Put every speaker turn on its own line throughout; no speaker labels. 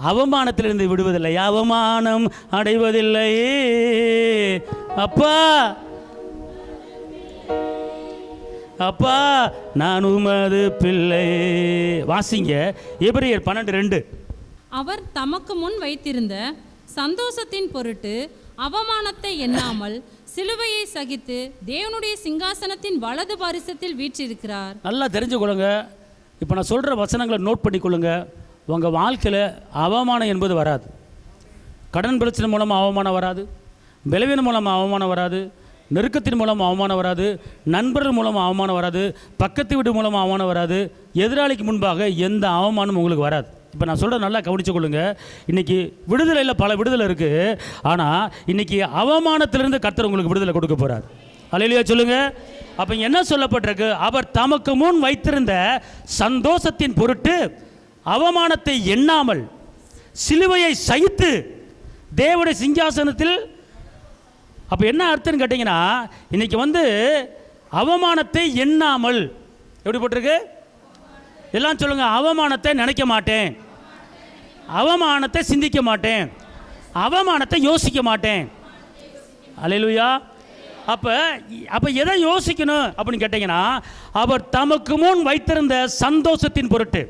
அவமானத்திலிருந்து விடுவதில்லை, அவமானம் அடைவதில்லை. அப்பா அப்பா நான் உமது பிள்ளை. வாசிங்க எபிரெயர் 12:2.
அவர் தமக்கு முன் வைத்திருந்த சந்தோஷத்தின் பொருட்டு அவமானத்தை எண்ணாமல் சிலுவையை சகித்து தேவனுடைய சிங்காசனத்தின் வலது பாரிசத்தில் வீற்றிருக்கிறார். நல்லா தெரிஞ்சுக்கொள்ளுங்க. இப்போ நான் சொல்கிற வசனங்களை நோட் பண்ணிக்கொள்ளுங்க. உங்கள் வாழ்க்கையில் அவமானம் என்பது வராது. கடன் பிரச்சனை மூலமாக அவமானம் வராது, பலவீனம் மூலமாக அவமானம் வராது, நெருக்கத்தின் மூலமாக அவமானம் வராது, நண்பர்கள் மூலமாக அவமானம் வராது, பக்கத்து வீடு மூலமாக அவமானம் வராது, எதிராளிக்கு முன்பாக எந்த அவமானமும் உங்களுக்கு வராது. இப்போ நான் சொல்கிற நல்லா கவனித்து கொள்ளுங்க. இன்றைக்கி விடுதலையில் பல விடுதலை இருக்குது. ஆனால் இன்றைக்கி அவமானத்திலிருந்து கர்த்தர் உங்களுக்கு விடுதலை கொடுக்க போகிறார். அல்லேலூயா சொல்லுங்கள். அப்போ என்ன சொல்லப்பட்டிருக்கு? அவர் தமக்கு முன் வைத்திருந்த சந்தோஷத்தின் பொருட்டு அவமானத்தை எண்ணாமல் சிலுவையை சகித்து தேவனுடைய சிங்காசனத்தில். அப்போ என்ன அர்த்தம்னு கேட்டிங்கன்னா, இன்றைக்கி அவமானத்தை எண்ணாமல் எப்படி போட்டிருக்கு? எல்லாம் சொல்லுங்கள். அவமானத்தை நினைக்க மாட்டேன், அவமானத்தை சிந்திக்க மாட்டேன், அவமானத்தை யோசிக்க மாட்டேன். அல்லேலூயா. அப்போ எதை யோசிக்கணும் அப்படின்னு கேட்டிங்கன்னா, அவர் தமக்கு முன் வைத்திருந்த சந்தோஷத்தின் பொருட்டு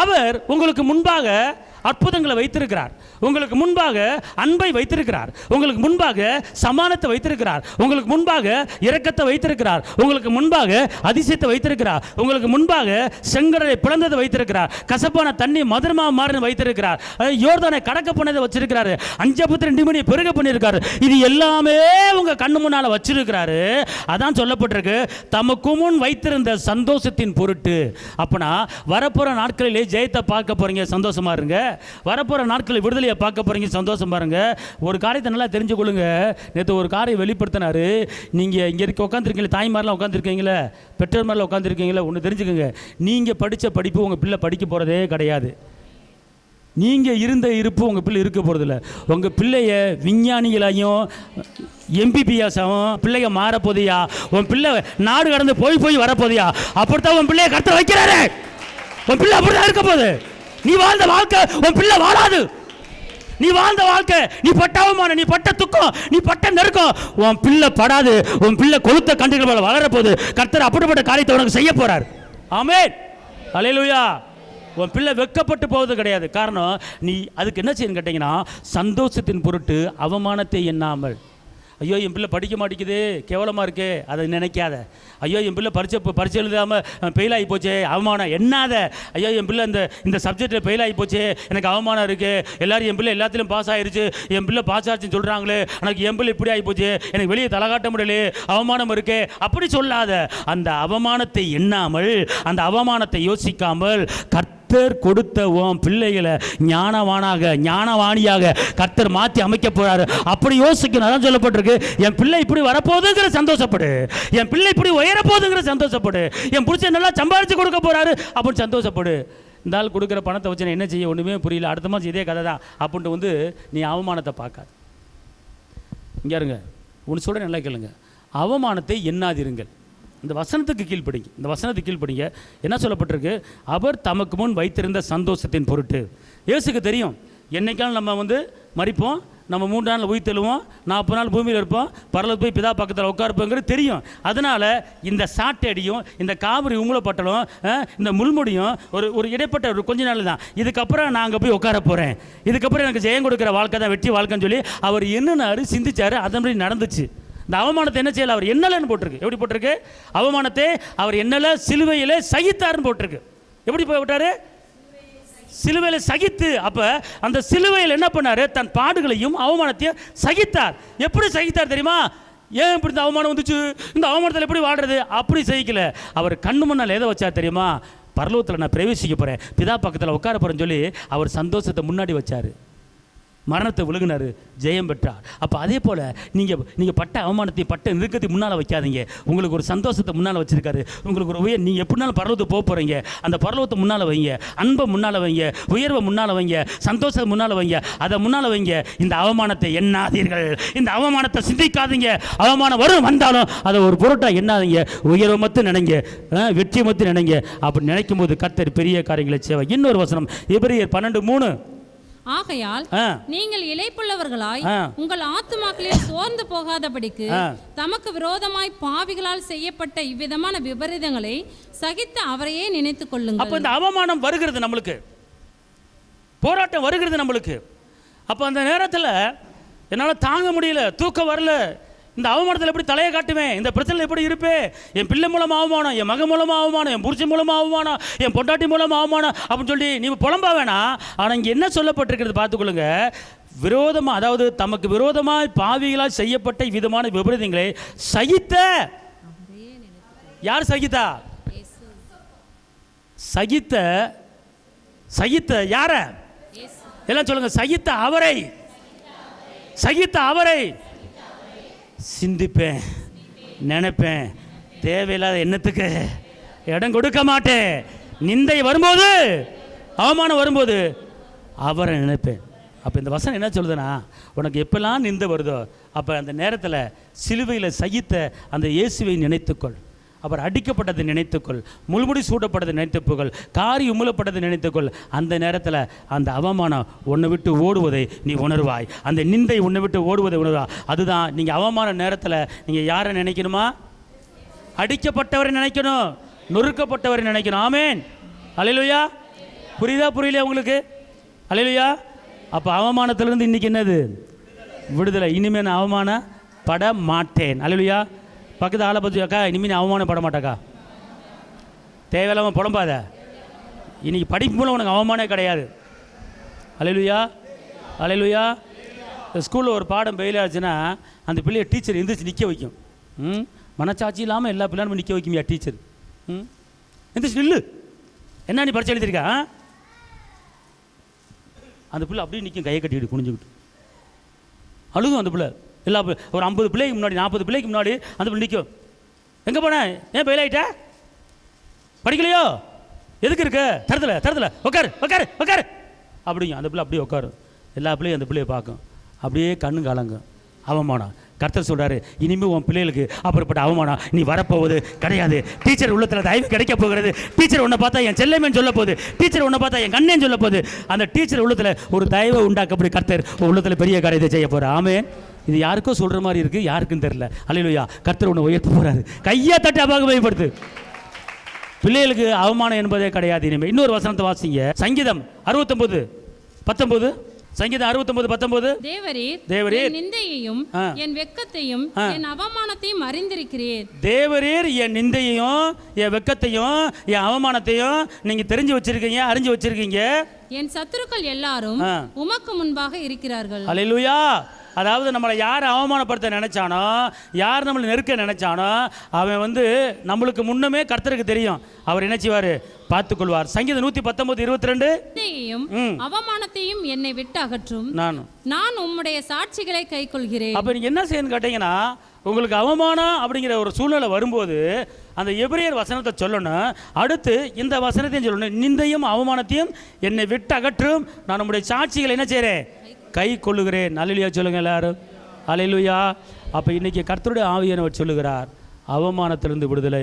அவர் உங்களுக்கு முன்பாக அற்புதங்களை வைத்திருக்கிறார், உங்களுக்கு முன்பாக அன்பை வைத்திருக்கிறார், உங்களுக்கு முன்பாக சமானத்தை வைத்திருக்கிறார், உங்களுக்கு முன்பாக இரக்கத்தை வைத்திருக்கிறார், உங்களுக்கு முன்பாக அதிசயத்தை வைத்திருக்கிறார், உங்களுக்கு முன்பாக செங்கடலை பிளந்ததை வைத்திருக்கிறார், கசப்பான தண்ணி மதுரமா மாறி வைத்திருக்கிறார், யோர்தானை கடக்க பண்ணதை வச்சிருக்கிறாரு, அஞ்சபுத்திரன் டிமணியை பெருக பண்ணியிருக்காரு. இது எல்லாமே உங்க கண்ணு முன்னால வச்சிருக்கிறாரு. அதான் சொல்லப்பட்டிருக்கு, தமக்கு முன் வைத்திருந்த சந்தோஷத்தின் பொருட்டு. அப்பனா வரப்போற நாட்களிலே ஜெயத்தை பார்க்க போறீங்க, சந்தோஷமா இருங்க. வரப்போற நாட்களில் விடுதலையை பார்க்க போறீங்க, சந்தோஷம் பாருங்க. ஒரு காரியத்தை நல்லா தெரிஞ்சு கொள்ளுங்க. நேற்று ஒரு காரியம் வெளிப்படுத்தினாரு. நீங்கள் இங்கே இருக்க உட்காந்துருக்கீங்களே, தாய்மாரெலாம் உட்காந்துருக்கீங்களே, பெற்றோர் மாதிரிலாம் உட்காந்துருக்கீங்களே, ஒன்று தெரிஞ்சுக்கோங்க. நீங்கள் படித்த படிப்பு உங்கள் பிள்ளை படிக்க போகிறதே கிடையாது. நீங்கள் இருந்த இருப்பு உங்கள் பிள்ளை இருக்க போகிறதில்ல. உங்கள் பிள்ளைய விஞ்ஞானிகளாயும் எம்பிபிஎஸாகவும் பிள்ளைங்க மாறப்போதியா? உன் பிள்ளை நாடு கடந்து போய் வரப்போதியா? அப்படித்தான் உன் பிள்ளைய கர்த்தர் வைக்கிறாரு. உன் பிள்ளை அப்படிதான் இருக்க போகுது. நீ வாழ்ந்த வாழ்க்கை உன் பிள்ளை வாழாது. நீ வாழ்ந்த வாழ்க்கை, நீ பட்ட அவமானம், நீ பட்ட துக்கம், நீ பட்ட நெருக்கம் உன் பிள்ளை படாது. உன் பிள்ளை கொளுத்த கண்டுகள் போல வளர போகுது. கர்த்தர் அப்படிப்பட்ட காரியத்தை உனக்கு செய்ய போறார். ஆமென். அல்லேலூயா. உன் பிள்ளை வெட்கப்பட்டு போவது கிடையாது. காரணம், நீ அதுக்கு என்ன செய்யணும் கேட்டீங்கன்னா, சந்தோஷத்தின் பொருட்டு அவமானத்தை எண்ணாமல். ஐயோ என் பிள்ளை படிக்க மாட்டேங்குது, கேவலமாக இருக்கே, அதை நினைக்காத. ஐயோ என் பிள்ளை பரிச்சை எழுதாமல் ஃபெயில் ஆகி போச்சே, அவமானம் எண்ணாத. ஐயோ என் பிள்ளை இந்த சப்ஜெக்டில் ஃபெயில் ஆகி போச்சே, எனக்கு அவமானம் இருக்குது. எல்லாரும் என் பிள்ளை எல்லாத்திலும் பாஸ் ஆகிருச்சு, என் பிள்ளை பாஸ் ஆச்சுன்னு சொல்கிறாங்களே, எனக்கு என் பிள்ளை இப்படி ஆகி போச்சு, எனக்கு வெளியே தலை காட்ட முடியல, அவமானம் இருக்கே, அப்படி சொல்லாத. அந்த அவமானத்தை எண்ணாமல், அந்த அவமானத்தை யோசிக்காமல், கர்த்தர் கொடுத்த உன் பிள்ளைகளை ஞானவாணியாக கர்த்தர் மாற்றி அமைக்க போறாரு. அப்படி யோசிக்கணும். அதான் சொல்லப்பட்டிருக்கு, என் பிள்ளை இப்படி வரப்போகுதுங்கிற சந்தோஷப்படு, என் பிள்ளை இப்படி உயர போகுதுங்கிற சந்தோஷப்படு, என் புருஷன் நல்லா சம்பாதிச்சு கொடுக்க போறாரு அப்படின்னு சந்தோஷப்படு. இந்த ஆள் கொடுக்குற பணத்தை வச்சு நான் என்ன செய்ய, ஒன்றுமே புரியல, அடுத்த மாதம் இதே கதை தான் அப்படின்ட்டு நீ அவமானத்தை பார்க்காது. இங்கே இருங்க, ஒன்று சொல்ல நல்லா கேளுங்க. அவமானத்தை எண்ணாதிருங்கள். இந்த வசனத்துக்கு கீழ்ப்படிங்க. இந்த வசனத்துக்கு கீழ்ப்படிங்க. என்ன சொல்லப்பட்டிருக்கு? அவர் தமக்கு முன் வைத்திருந்த சந்தோஷத்தின் பொருட்டு. இயேசுக்கு தெரியும், என்னைக்காலும் நம்ம மறிப்போம், நம்ம 3 நாள் உயிர் தெழுவோம், 40 நாள் பூமியில் இருப்போம், பரலோகத்தில் போய் பிதா பக்கத்தில் உட்காருப்போங்கிறது தெரியும். அதனால் இந்த சாட்டடியும் இந்த காவிரி உங்களப்பட்டலும் இந்த முள்முடியும் ஒரு இடைப்பட்ட ஒரு கொஞ்ச நாள் தான். இதுக்கப்புறம் நான் அங்கே போய் உட்கார போகிறேன், இதுக்கப்புறம் எனக்கு ஜெயம் கொடுக்குற வாழ்க்கை தான் வெற்றி வாழ்க்கைன்னு சொல்லி அவர் என்னன்னாரு சிந்திச்சாரு. அதன்படி நடந்துச்சு. இந்த அவமானத்தை என்ன செய்யல, அவர் என்னலன்னு போட்டிருக்கு. எப்படி போட்டிருக்கு? அவமானத்தை அவர் என்னல சிலுவையிலே சகித்தார்னு போட்டிருக்கு. எப்படி போய்விட்டாரு? சிலுவையில் சகித்து. அப்ப அந்த சிலுவையில் என்ன பண்ணாரு? தன் பாடுகளையும் அவமானத்தையும் சகித்தார். எப்படி சகித்தார் தெரியுமா? ஏன் இப்படி இந்த அவமானம் வந்துச்சு, இந்த அவமானத்தில் எப்படி வாழ்றது? அப்படி சகிக்கல. அவர் கண்ணு முன்னால் எதை வச்சார் தெரியுமா? பரலோகத்தில் நான் பிரவேசிக்க போறேன், பிதா பக்கத்தில் உட்கார போறேன்னு சொல்லி அவர் சந்தோஷத்தை முன்னாடி வச்சாரு. மரணத்தை விழுகினார், ஜெயம் பெற்றார். அப்போ அதே போல் நீங்கள் பட்ட அவமானத்தை பட்ட நெருக்கத்தை முன்னால் வைக்காதீங்க. உங்களுக்கு ஒரு சந்தோஷத்தை முன்னால் வச்சுருக்காரு. உங்களுக்கு ஒரு நீங்கள் எப்படினாலும் பரலோகத்தை போக போகிறீங்க, அந்த பரலோகத்தை முன்னால் வைங்க, அன்பை முன்னால் வைங்க, உயர்வை முன்னால் வைங்க, சந்தோஷத்தை முன்னால் வைங்க, அதை முன்னால் வைங்க. இந்த அவமானத்தை எண்ணாதீர்கள், இந்த அவமானத்தை சிந்திக்காதீங்க. அவமானம் வந்தாலும் அதை ஒரு பொருட்டாக எண்ணாதீங்க. உயர்வை மட்டும் நினைங்க, வெற்றி மட்டும் நினைங்க. அப்படி நினைக்கும் போது கர்த்தர் பெரிய காரியங்களை செய்வார். இன்னொரு வசனம் எபிரெயர் 12:3. ஆகையால்
ஆ,
நீங்கள் இளைப்புள்ளவர்களாய்
ஆ.
உங்கள் ஆத்துமாக்களில் சோர்ந்து போகாதபடிக்கு
ஆ.
தமக்கு விரோதமாய் பாவிகளால் செய்யப்பட்ட இவ்விதமான விபரீதங்களை சகித்து அவரையே நினைத்துக்
அப்ப
கொள்ளுங்கள்.
இந்த அவமானம் வருகிறது நம்மளுக்கு, போராட்டம் வருகிறது நம்மளுக்கு. அப்ப அந்த நேரத்தில் என்னால் தாங்க முடியல, தூக்கம் வரல, இந்த அவமானத்தில் எப்படி தலையை காட்டுவேன், இந்த பிரச்சனை எப்படி இருப்பேன், என் பிள்ளை மூலமாக அவமானம், என் மகன் மூலமாக அவமானம், என் புருஷன் மூலமாக அவமானம், என் பொண்டாட்டி மூலமாக அவமானம் அப்படின்னு சொல்லி நீ புலம்பா வேணாம். ஆனால் இங்கே என்ன சொல்லப்பட்டிருக்கிறது பார்த்துக்கொள்ளுங்க. விரோதமாக, அதாவது தமக்கு விரோதமாக பாவிகளால் செய்யப்பட்ட விதமான விபரீதங்களை சகித்த, யார் சகித்தா? சகித்த, சகித்த யார எல்லாம் சொல்லுங்க. சகித்த அவரை, சகித்த அவரை சிந்திப்பேன், நினைப்பேன், தேவையில்லாத எண்ணத்துக்கு இடம் கொடுக்க மாட்டேன். நிந்தை வரும்போது, அவமானம் வரும்போது அவரை நினைப்பேன். அப்போ இந்த வசனம் என்ன சொல்லுதுன்னா, உனக்கு எப்பெல்லாம் நிந்தை வருதோ அப்போ அந்த நேரத்தில் சிலுவையில் சகித்த அந்த இயேசுவை நினைத்துக்கொள். அவர் அடிக்கப்பட்டதை நினைத்துக்கொள், முள்முடி சூடப்பட்டதை நினைத்துக்கொள், காரி உமிழப்பட்டதை நினைத்துக்கொள். அந்த நேரத்தில் அந்த அவமானம் உன்னை விட்டு ஓடுவதை நீ உணர்வாய், அந்த நிந்தை உன்னை விட்டு ஓடுவதை உணர்வாய். அதுதான் நீங்கள் அவமான நேரத்தில் நீங்கள் யாரை நினைக்கணுமா? அடிக்கப்பட்டவரை நினைக்கணும், நொறுக்கப்பட்டவரை நினைக்கணும். ஆமேன், அல்லேலூயா. புரியுதா புரியலையா உங்களுக்கு? அல்லேலூயா. அப்போ அவமானத்திலிருந்து இன்றைக்கி என்னது? விடுதலை. இனிமேல் நான் அவமானப்பட மாட்டேன். அல்லேலூயா. பக்கத்து ஆளை பற்றி, அக்கா இனிமேல் நீ அவமானப்பட மாட்டாக்கா, தேவையில்லாமல் புலம்பாத, இன்றைக்கி படிப்பு மூலம் உனக்கு அவமானே கிடையாது. அல்லேலூயா, அல்லேலூயா. ஸ்கூலில் ஒரு பாடம் ஃபெயில் ஆச்சுன்னா அந்த பிள்ளையை டீச்சர் எந்திரிச்சு நிற்க வைக்கும். மனச்சாட்சி இல்லாமல் எல்லா பிள்ளைகளும் நிற்க வைக்குமியா டீச்சர். எந்திரிச்சு நில்லு, என்ன நீ பரிச்சை எழுதிருக்கா? அந்த பிள்ளை அப்படியே நிற்கும், கையை கட்டிக்கிட்டு குனிஞ்சுக்கிட்டு அழுகும். அந்த பிள்ளை எல்லா ஒரு 50 பிள்ளைக்கு முன்னாடி, 40 பிள்ளைக்கு முன்னாடி அந்த பிள்ளை நிற்கும். எங்கே போனேன், ஏன் ஃபெயில் ஆகிட்ட, படிக்கலையோ, எதுக்கு இருக்க, தரத்துல உட்காரு உட்காரு உட்காரு அப்படிங்க. அந்த பிள்ளை அப்படியே உட்காரும். எல்லா பிள்ளையும் அந்த பிள்ளையை பார்க்கும், அப்படியே கண்ணு கலங்கும். அவமானம். கர்த்தர் சொல்கிறாரு, இனிமேல் உன் பிள்ளைகளுக்கு அப்படிப்பட்ட அவமானம் நீ வரப்போவது கிடையாது. டீச்சர் உள்ளத்தில் தயவு கிடைக்க போகிறது. டீச்சர் உன்னை பார்த்தா என் செல்லமேன்னு சொல்ல போகுது, டீச்சர் உன்னை பார்த்தா என் கண்ணேன்னு சொல்ல போகுது. அந்த டீச்சர் உள்ளத்தில் ஒரு தயவை உண்டாக்கப்படி கர்த்தர் உள்ளத்தில் பெரிய காரியத்தை செய்ய போகிறார். ஆமென். இது யாருக்கோ சொல்கிற மாதிரி இருக்குது, யாருக்குன்னு தெரியல. அல்லேலூயா. கர்த்தர் உன்னை உயர்த்த போகிறாரு. கையை தட்டி அபாக பயன்படுத்து. பிள்ளைகளுக்கு அவமானம் என்பதே கிடையாது இனிமேல். இன்னொரு வசனத்தை வாசிங்க. சங்கீதம் 69:19. சங்கீதம் 69:19. தேவரீர்
என் நிந்தையையும் என் வெட்கத்தையும் என் அவமானத்தையும் அறிந்திருக்கிறீர்.
தேவரீர் என் நிந்தையையும் என் வெட்கத்தையும் என் அவமானத்தையும் நீங்க தெரிஞ்சு வச்சிருக்கீங்க, அறிஞ்சு வச்சிருக்கீங்க.
என் சத்துருக்கள் எல்லாரும் உமக்கு முன்பாக இருக்கிறார்கள்.
அல்லேலூயா. அதாவது நம்மளை யார் அவமானப்படுத்த நினைச்சானோ, யார் நம்மளை நெருக்க நினைச்சானோ, அவன் நம்மளுக்கு முன்னமே கர்த்தருக்கு தெரியும். அவர் என்ன செய்வார்? பார்த்துக்கொள்வார். சங்கீதம் 119:22.
அவமானத்தையும் என்னை விட்டு அகற்றும், நான் உம்முடைய சாட்சிகளை கைக்கொள்கிறேன்.
அப்ப நீங்க என்ன செய்யணும்னு கேட்டீங்கன்னா, உங்களுக்கு அவமானம் அப்படிங்கிற ஒரு சூழ்நிலை வரும்போது அந்த எபிரேயர் வசனத்தை சொல்லணும். அடுத்து இந்த வசனத்தையும் சொல்லணும். நிந்தையும் அவமானத்தையும் என்னை விட்டு அகற்றும், நான் நம்முடைய சாட்சிகளை என்ன செய்கிறேன்? கை கொள்ளுகிறேன். அல்லேலூயா சொல்லுங்க எல்லாரும். அல்லேலூயா. அப்போ இன்னைக்கு கர்த்தருடைய ஆவியானவர் சொல்லுகிறார், அவமானத்திலிருந்து விடுதலை.